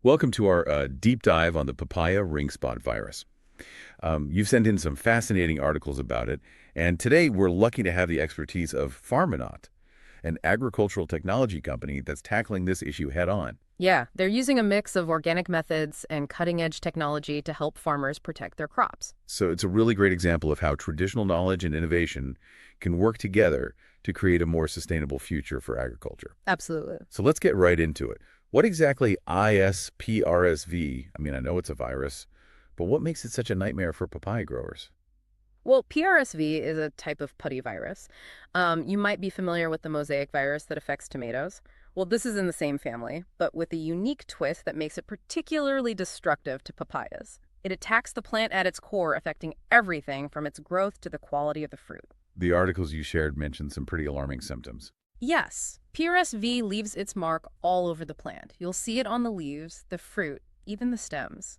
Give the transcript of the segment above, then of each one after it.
Welcome to our deep dive on the Papaya Ringspot virus. You've sent in some fascinating articles about it, and today we're lucky to have the expertise of Pharmanaut, an agricultural technology company that's tackling this issue head-on. Yeah, they're using a mix of organic methods and cutting-edge technology to help farmers protect their crops. So it's a really great example of how traditional knowledge and innovation can work together to create a more sustainable future for agriculture. Absolutely. So let's get right into it. What exactly is PRSV? I mean, I know it's a virus, but what makes it such a nightmare for papaya growers? Well, PRSV is a type of putty virus. You might be familiar with the mosaic virus that affects tomatoes. Well, this is in the same family, but with a unique twist that makes it particularly destructive to papayas. It attacks the plant at its core, affecting everything from its growth to the quality of the fruit. The articles you shared mentioned some pretty alarming symptoms. Yes, PRSV leaves its mark all over the plant. You'll see it on the leaves, the fruit, even the stems.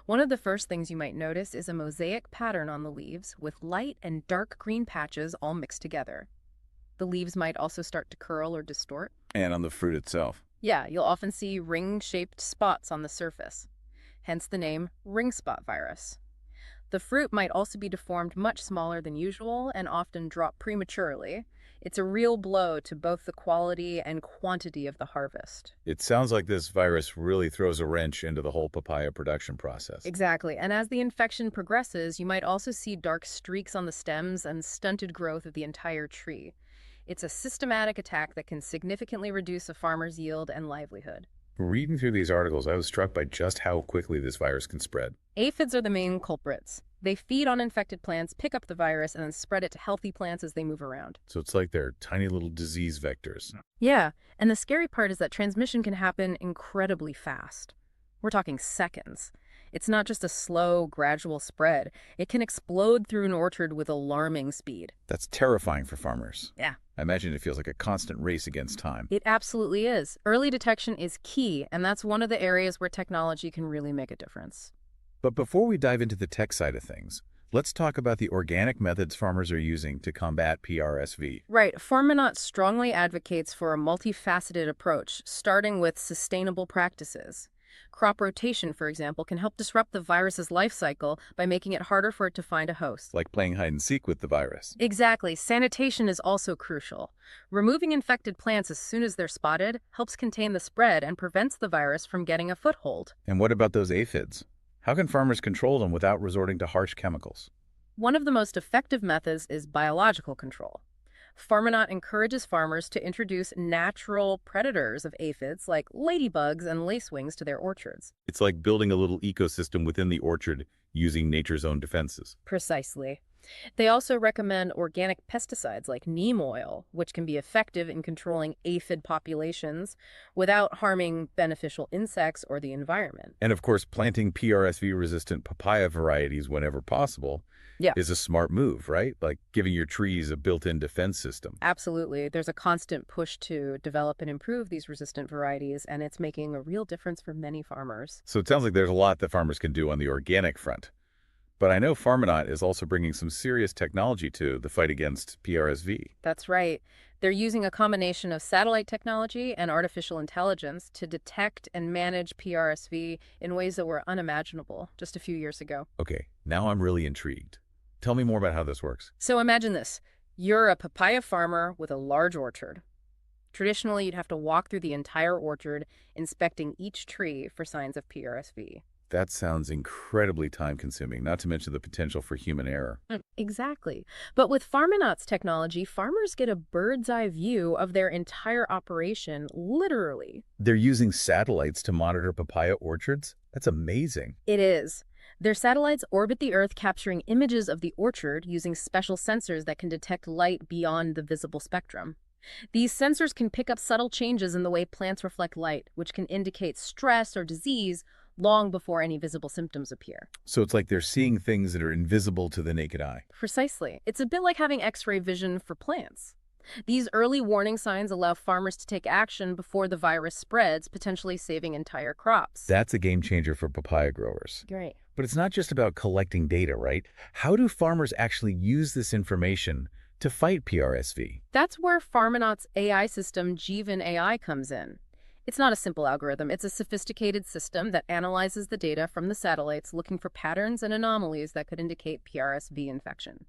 One of the first things you might notice is a mosaic pattern on the leaves with light and dark green patches all mixed together. The leaves might also start to curl or distort. And on the fruit itself. Yeah, you'll often see ring-shaped spots on the surface, hence the name ringspot virus. The fruit might also be deformed much smaller than usual and often drop prematurely. It's a real blow to both the quality and quantity of the harvest. It sounds like this virus really throws a wrench into the whole papaya production process. Exactly. And as the infection progresses, you might also see dark streaks on the stems and stunted growth of the entire tree. It's a systematic attack that can significantly reduce a farmer's yield and livelihood. Reading through these articles, I was struck by just how quickly this virus can spread. Aphids are the main culprits. They feed on infected plants, pick up the virus, and then spread it to healthy plants as they move around. So it's like they're tiny little disease vectors. Yeah, and the scary part is that transmission can happen incredibly fast. We're talking seconds. It's not just a slow, gradual spread. It can explode through an orchard with alarming speed. That's terrifying for farmers. Yeah. I imagine it feels like a constant race against time. It absolutely is. Early detection is key, and that's one of the areas where technology can really make a difference. But before we dive into the tech side of things, let's talk about the organic methods farmers are using to combat PRSV. Right. Pharmanaut strongly advocates for a multifaceted approach, starting with sustainable practices. Crop rotation, for example, can help disrupt the virus's life cycle by making it harder for it to find a host. Like playing hide and seek with the virus. Exactly. Sanitation is also crucial. Removing infected plants as soon as they're spotted helps contain the spread and prevents the virus from getting a foothold. And what about those aphids? How can farmers control them without resorting to harsh chemicals? One of the most effective methods is biological control. Pharmanaut encourages farmers to introduce natural predators of aphids like ladybugs and lacewings to their orchards. It's like building a little ecosystem within the orchard using nature's own defenses. Precisely. They also recommend organic pesticides like neem oil, which can be effective in controlling aphid populations without harming beneficial insects or the environment. And of course, planting PRSV-resistant papaya varieties whenever possible Yeah. is a smart move, right? Like giving your trees a built-in defense system. Absolutely. There's a constant push to develop and improve these resistant varieties, and it's making a real difference for many farmers. So it sounds like there's a lot that farmers can do on the organic front. But I know Pharmanaut is also bringing some serious technology to the fight against PRSV. That's right. They're using a combination of satellite technology and artificial intelligence to detect and manage PRSV in ways that were unimaginable just a few years ago. Okay, now I'm really intrigued. Tell me more about how this works. So imagine this. You're a papaya farmer with a large orchard. Traditionally, you'd have to walk through the entire orchard, inspecting each tree for signs of PRSV. That sounds incredibly time-consuming, not to mention the potential for human error. Exactly. But with Pharmanaut's technology, farmers get a bird's eye view of their entire operation, literally. They're using satellites to monitor papaya orchards? That's amazing. It is. Their satellites orbit the Earth, capturing images of the orchard using special sensors that can detect light beyond the visible spectrum. These sensors can pick up subtle changes in the way plants reflect light, which can indicate stress or disease long before any visible symptoms appear. So it's like they're seeing things that are invisible to the naked eye. Precisely. It's a bit like having X-ray vision for plants. These early warning signs allow farmers to take action before the virus spreads, potentially saving entire crops. That's a game changer for papaya growers. Great. But it's not just about collecting data, right? How do farmers actually use this information to fight PRSV? That's where Pharmanaut's AI system, Jeevan AI, comes in. It's not a simple algorithm. It's a sophisticated system that analyzes the data from the satellites, looking for patterns and anomalies that could indicate PRSV infection.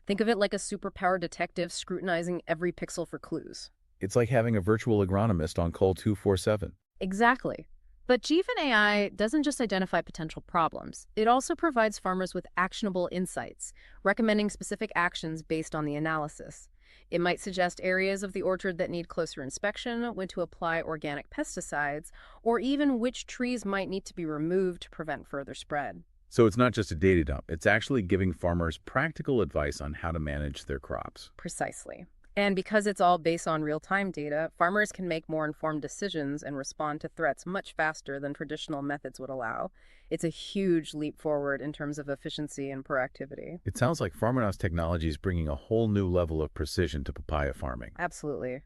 Think of it like a superpowered detective scrutinizing every pixel for clues. It's like having a virtual agronomist on call 247. Exactly. But GFIN AI doesn't just identify potential problems. It also provides farmers with actionable insights, recommending specific actions based on the analysis. It might suggest areas of the orchard that need closer inspection, when to apply organic pesticides, or even which trees might need to be removed to prevent further spread. So it's not just a data dump. It's actually giving farmers practical advice on how to manage their crops. Precisely. And because it's all based on real-time data, farmers can make more informed decisions and respond to threats much faster than traditional methods would allow. It's a huge leap forward in terms of efficiency and proactivity. It sounds like Farmernauts technology is bringing a whole new level of precision to papaya farming. Absolutely.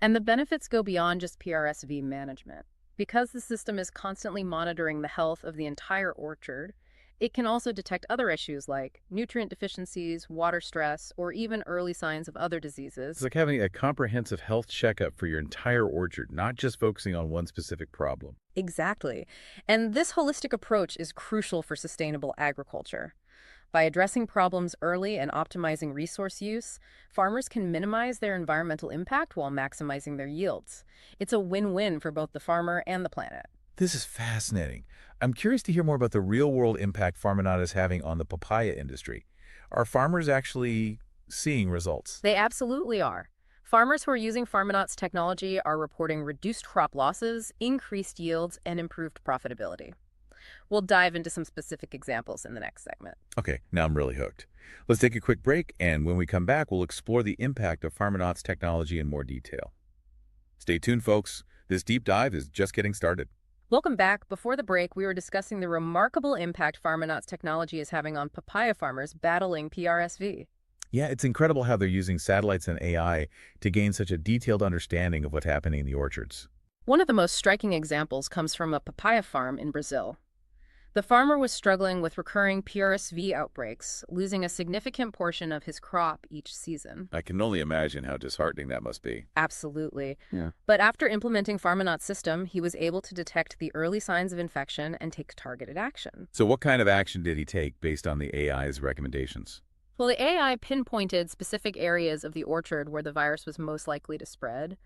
And the benefits go beyond just PRSV management. Because the system is constantly monitoring the health of the entire orchard, it can also detect other issues like nutrient deficiencies, water stress, or even early signs of other diseases. It's like having a comprehensive health checkup for your entire orchard, not just focusing on one specific problem. Exactly. And this holistic approach is crucial for sustainable agriculture. By addressing problems early and optimizing resource use, farmers can minimize their environmental impact while maximizing their yields. It's a win-win for both the farmer and the planet. This is fascinating. I'm curious to hear more about the real-world impact Farmernauts is having on the papaya industry. Are farmers actually seeing results? They absolutely are. Farmers who are using Farmanaut's technology are reporting reduced crop losses, increased yields, and improved profitability. We'll dive into some specific examples in the next segment. Okay, now I'm really hooked. Let's take a quick break, and when we come back, we'll explore the impact of Farmernauts technology in more detail. Stay tuned, folks. This deep dive is just getting started. Welcome back. Before the break, we were discussing the remarkable impact Farmanaut's technology is having on papaya farmers battling PRSV. Yeah, it's incredible how they're using satellites and AI to gain such a detailed understanding of what's happening in the orchards. One of the most striking examples comes from a papaya farm in Brazil. The farmer was struggling with recurring PRSV outbreaks, losing a significant portion of his crop each season. I can only imagine how disheartening that must be. Absolutely. Yeah. But after implementing Farmanaut's system, he was able to detect the early signs of infection and take targeted action. So what kind of action did he take based on the AI's recommendations? Well, the AI pinpointed specific areas of the orchard where the virus was most likely to spread.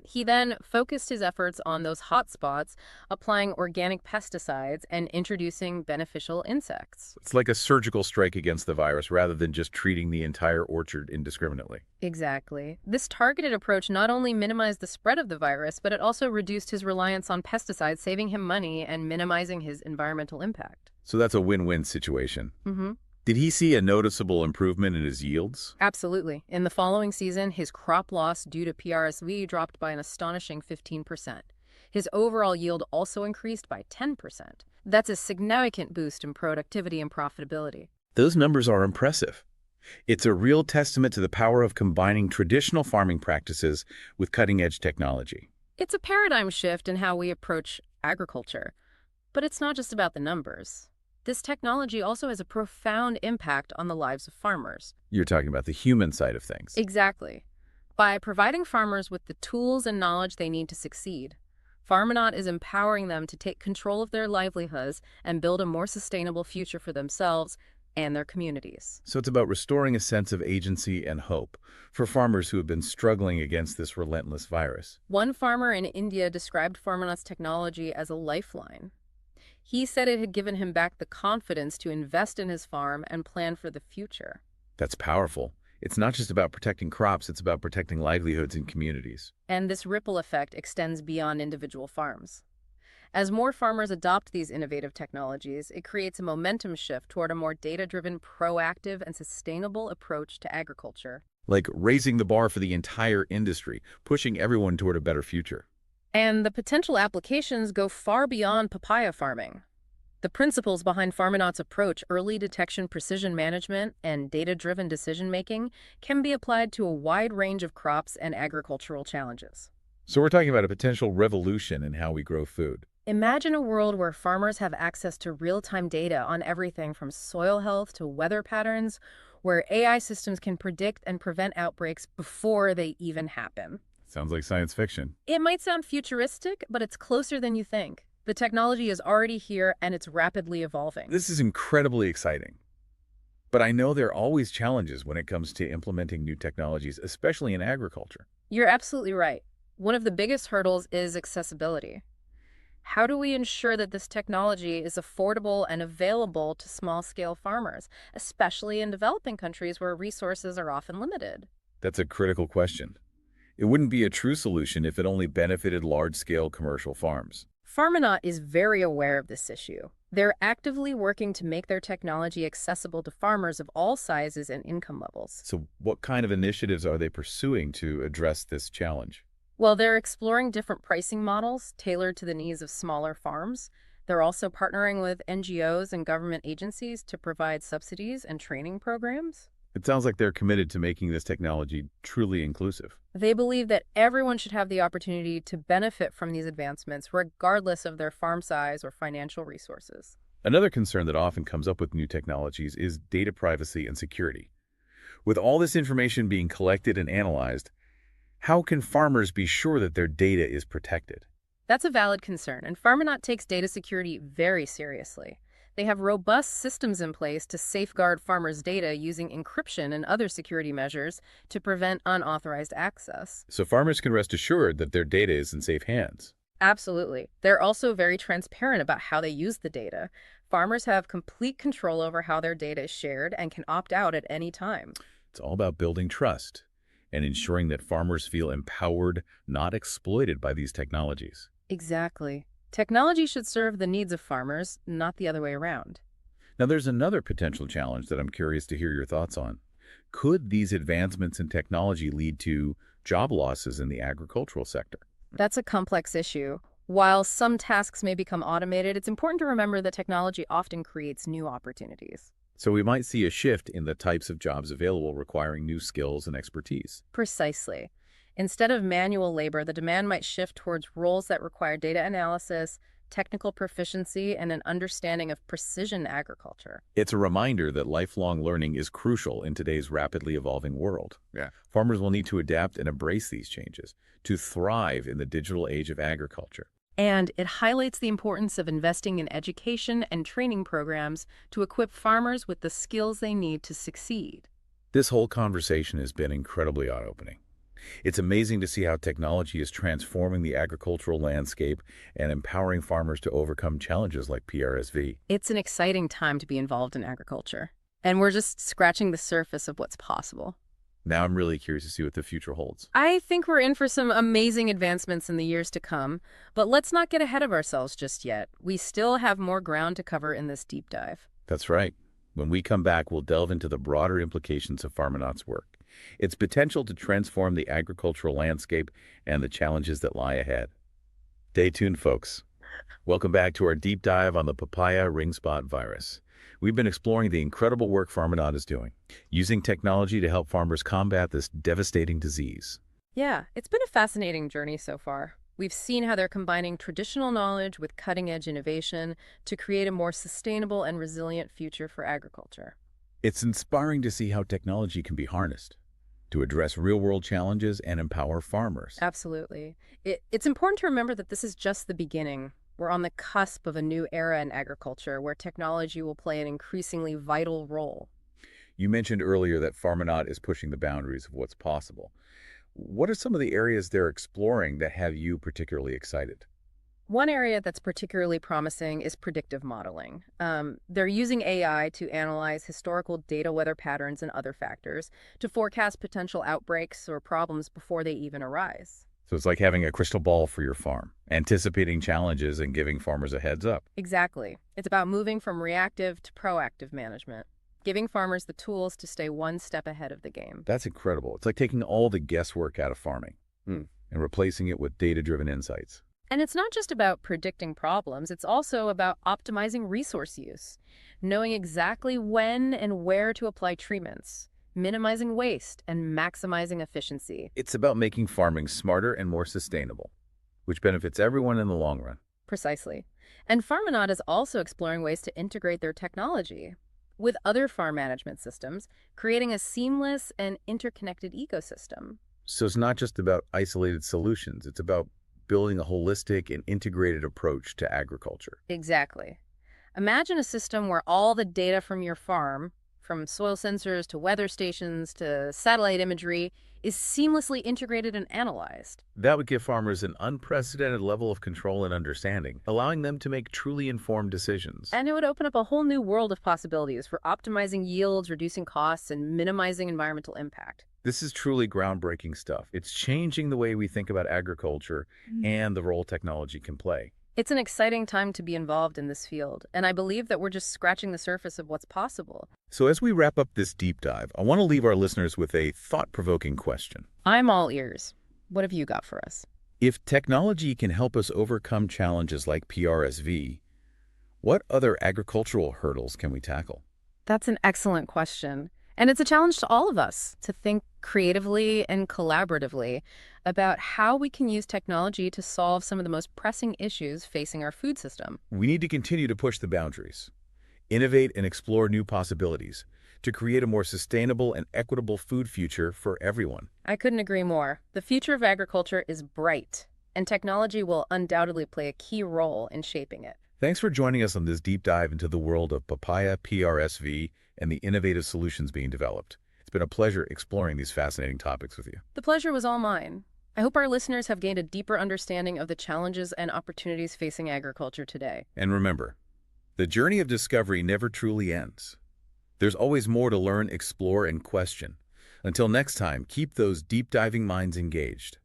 He then focused his efforts on those hot spots, applying organic pesticides and introducing beneficial insects. It's like a surgical strike against the virus rather than just treating the entire orchard indiscriminately. Exactly. This targeted approach not only minimized the spread of the virus, but it also reduced his reliance on pesticides, saving him money and minimizing his environmental impact. So that's a win-win situation. Mm-hmm. Did he see a noticeable improvement in his yields? Absolutely. In the following season, his crop loss due to PRSV dropped by an astonishing 15%. His overall yield also increased by 10%. That's a significant boost in productivity and profitability. Those numbers are impressive. It's a real testament to the power of combining traditional farming practices with cutting-edge technology. It's a paradigm shift in how we approach agriculture. But it's not just about the numbers. This technology also has a profound impact on the lives of farmers. You're talking about the human side of things. Exactly. By providing farmers with the tools and knowledge they need to succeed, Farmanaut is empowering them to take control of their livelihoods and build a more sustainable future for themselves and their communities. So it's about restoring a sense of agency and hope for farmers who have been struggling against this relentless virus. One farmer in India described Farmanaut's technology as a lifeline. He said it had given him back the confidence to invest in his farm and plan for the future. That's powerful. It's not just about protecting crops, it's about protecting livelihoods and communities. And this ripple effect extends beyond individual farms. As more farmers adopt these innovative technologies, it creates a momentum shift toward a more data-driven, proactive, and sustainable approach to agriculture. Like raising the bar for the entire industry, pushing everyone toward a better future. And the potential applications go far beyond papaya farming. The principles behind Farmanaut's approach, early detection, precision management, and data-driven decision-making, can be applied to a wide range of crops and agricultural challenges. So we're talking about a potential revolution in how we grow food. Imagine a world where farmers have access to real-time data on everything from soil health to weather patterns, where AI systems can predict and prevent outbreaks before they even happen. Sounds like science fiction. It might sound futuristic, but it's closer than you think. The technology is already here and it's rapidly evolving. This is incredibly exciting. But I know there are always challenges when it comes to implementing new technologies, especially in agriculture. You're absolutely right. One of the biggest hurdles is accessibility. How do we ensure that this technology is affordable and available to small-scale farmers, especially in developing countries where resources are often limited? That's a critical question. It wouldn't be a true solution if it only benefited large-scale commercial farms. Farminaut is very aware of this issue. They're actively working to make their technology accessible to farmers of all sizes and income levels. So what kind of initiatives are they pursuing to address this challenge? Well, they're exploring different pricing models tailored to the needs of smaller farms. They're also partnering with NGOs and government agencies to provide subsidies and training programs. It sounds like they're committed to making this technology truly inclusive. They believe that everyone should have the opportunity to benefit from these advancements, regardless of their farm size or financial resources. Another concern that often comes up with new technologies is data privacy and security. With all this information being collected and analyzed, how can farmers be sure that their data is protected? That's a valid concern, and Farminaut takes data security very seriously. They have robust systems in place to safeguard farmers' data using encryption and other security measures to prevent unauthorized access. So farmers can rest assured that their data is in safe hands. Absolutely. They're also very transparent about how they use the data. Farmers have complete control over how their data is shared and can opt out at any time. It's all about building trust and ensuring that farmers feel empowered, not exploited by these technologies. Exactly. Technology should serve the needs of farmers, not the other way around. Now, there's another potential challenge that I'm curious to hear your thoughts on. Could these advancements in technology lead to job losses in the agricultural sector? That's a complex issue. While some tasks may become automated, it's important to remember that technology often creates new opportunities. So we might see a shift in the types of jobs available requiring new skills and expertise. Precisely. Instead of manual labor, the demand might shift towards roles that require data analysis, technical proficiency, and an understanding of precision agriculture. It's a reminder that lifelong learning is crucial in today's rapidly evolving world. Farmers will need to adapt and embrace these changes to thrive in the digital age of agriculture. And it highlights the importance of investing in education and training programs to equip farmers with the skills they need to succeed. This whole conversation has been incredibly eye-opening. It's amazing to see how technology is transforming the agricultural landscape and empowering farmers to overcome challenges like PRSV. It's an exciting time to be involved in agriculture, and we're just scratching the surface of what's possible. Now I'm really curious to see what the future holds. I think we're in for some amazing advancements in the years to come, but let's not get ahead of ourselves just yet. We still have more ground to cover in this deep dive. That's right. When we come back, we'll delve into the broader implications of Farminaut's work, its potential to transform the agricultural landscape, and the challenges that lie ahead. Stay tuned, folks. Welcome back to our deep dive on the Papaya Ringspot Virus. We've been exploring the incredible work Farminaut is doing, using technology to help farmers combat this devastating disease. Yeah, it's been a fascinating journey so far. We've seen how they're combining traditional knowledge with cutting-edge innovation to create a more sustainable and resilient future for agriculture. It's inspiring to see how technology can be harnessed to address real-world challenges and empower farmers. Absolutely. It's important to remember that this is just the beginning. We're on the cusp of a new era in agriculture where technology will play an increasingly vital role. You mentioned earlier that Farminaut is pushing the boundaries of what's possible. What are some of the areas they're exploring that have you particularly excited? One area that's particularly promising is predictive modeling. They're using AI to analyze historical data weather patterns and other factors to forecast potential outbreaks or problems before they even arise. So it's like having a crystal ball for your farm, anticipating challenges and giving farmers a heads up. Exactly. It's about moving from reactive to proactive management, giving farmers the tools to stay one step ahead of the game. That's incredible. It's like taking all the guesswork out of farming and replacing it with data-driven insights. And it's not just about predicting problems, it's also about optimizing resource use, knowing exactly when and where to apply treatments, minimizing waste, and maximizing efficiency. It's about making farming smarter and more sustainable, which benefits everyone in the long run. Precisely. And Farminaut is also exploring ways to integrate their technology with other farm management systems, creating a seamless and interconnected ecosystem. So it's not just about isolated solutions. It's about building a holistic and integrated approach to agriculture. Exactly. Imagine a system where all the data from your farm, from soil sensors to weather stations to satellite imagery, is seamlessly integrated and analyzed. That would give farmers an unprecedented level of control and understanding, allowing them to make truly informed decisions. And it would open up a whole new world of possibilities for optimizing yields, reducing costs, and minimizing environmental impact. This is truly groundbreaking stuff. It's changing the way we think about agriculture and the role technology can play. It's an exciting time to be involved in this field, and I believe that we're just scratching the surface of what's possible. So as we wrap up this deep dive, I want to leave our listeners with a thought-provoking question. I'm all ears. What have you got for us? If technology can help us overcome challenges like PRSV, what other agricultural hurdles can we tackle? That's an excellent question. And it's a challenge to all of us to think creatively and collaboratively about how we can use technology to solve some of the most pressing issues facing our food system. We need to continue to push the boundaries, innovate and explore new possibilities to create a more sustainable and equitable food future for everyone. I couldn't agree more. The future of agriculture is bright, and technology will undoubtedly play a key role in shaping it. Thanks for joining us on this deep dive into the world of papaya PRSV and the innovative solutions being developed. It's been a pleasure exploring these fascinating topics with you. The pleasure was all mine. I hope our listeners have gained a deeper understanding of the challenges and opportunities facing agriculture today. And remember, the journey of discovery never truly ends. There's always more to learn, explore, and question. Until next time, keep those deep diving minds engaged.